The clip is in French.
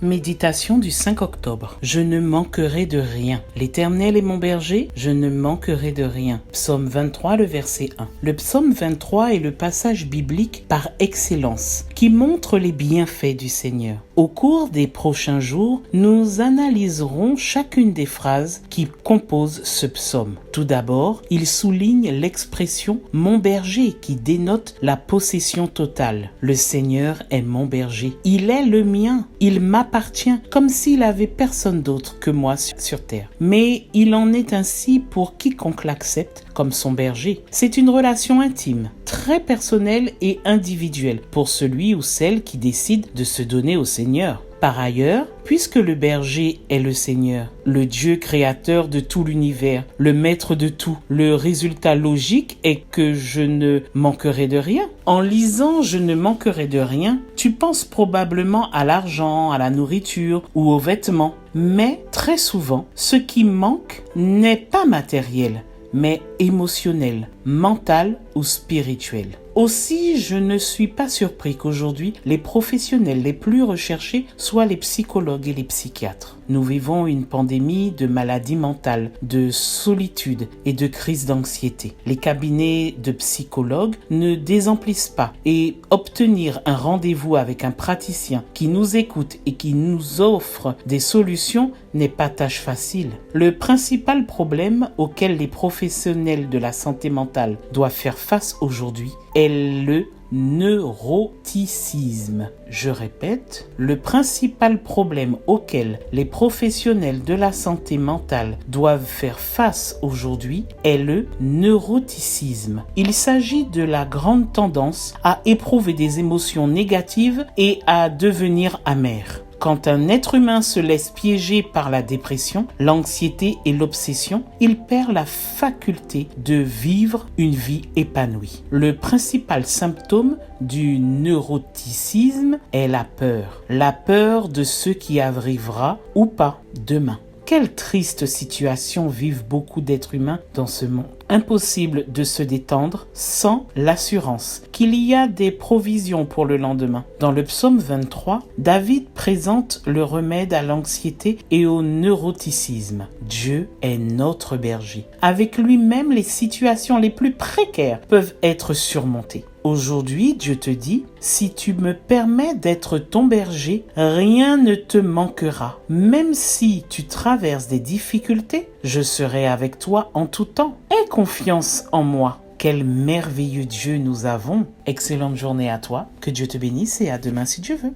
Méditation du 5 octobre. Je ne manquerai de rien. L'Éternel est mon berger, je ne manquerai de rien. Psaume 23, le verset 1. Le psaume 23 est le passage biblique par excellence qui montre les bienfaits du Seigneur. Au cours des prochains jours, nous analyserons chacune des phrases qui composent ce psaume. Tout d'abord, il souligne l'expression « mon berger » qui dénote la possession totale. Le Seigneur est mon berger. Il est le mien. Il m'appartient comme s'il avait personne d'autre que moi sur terre. Mais il en est ainsi pour quiconque l'accepte comme son berger. C'est une relation intime, très personnelle et individuelle pour celui ou celle qui décide de se donner au Seigneur. Par ailleurs, puisque le berger est le Seigneur, le Dieu créateur de tout l'univers, le maître de tout, le résultat logique est que je ne manquerai de rien. En lisant « je ne manquerai de rien », tu penses probablement à l'argent, à la nourriture ou aux vêtements. Mais très souvent, ce qui manque n'est pas matériel, mais émotionnel, mental ou spirituel. Aussi, je ne suis pas surpris qu'aujourd'hui, les professionnels les plus recherchés soient les psychologues et les psychiatres. Nous vivons une pandémie de maladies mentales, de solitude et de crise d'anxiété. Les cabinets de psychologues ne désemplissent pas et obtenir un rendez-vous avec un praticien qui nous écoute et qui nous offre des solutions n'est pas tâche facile. Le principal problème auquel les professionnels de la santé mentale doivent faire face aujourd'hui est le neuroticisme. Je répète, le principal problème auquel les professionnels de la santé mentale doivent faire face aujourd'hui est le neuroticisme. Il s'agit de la grande tendance à éprouver des émotions négatives et à devenir amer. Quand un être humain se laisse piéger par la dépression, l'anxiété et l'obsession, il perd la faculté de vivre une vie épanouie. Le principal symptôme du neuroticisme est la peur. La peur de ce qui arrivera ou pas demain. Quelle triste situation vivent beaucoup d'êtres humains dans ce monde. Impossible de se détendre sans l'assurance qu'il y a des provisions pour le lendemain. Dans le psaume 23, David présente le remède à l'anxiété et au neuroticisme. Dieu est notre berger. Avec lui-même, les situations les plus précaires peuvent être surmontées. Aujourd'hui, Dieu te dit, si tu me permets d'être ton berger, rien ne te manquera. Même si tu traverses des difficultés, je serai avec toi en tout temps. Aie confiance en moi. Quel merveilleux Dieu nous avons. Excellente journée à toi. Que Dieu te bénisse et à demain si Dieu veut.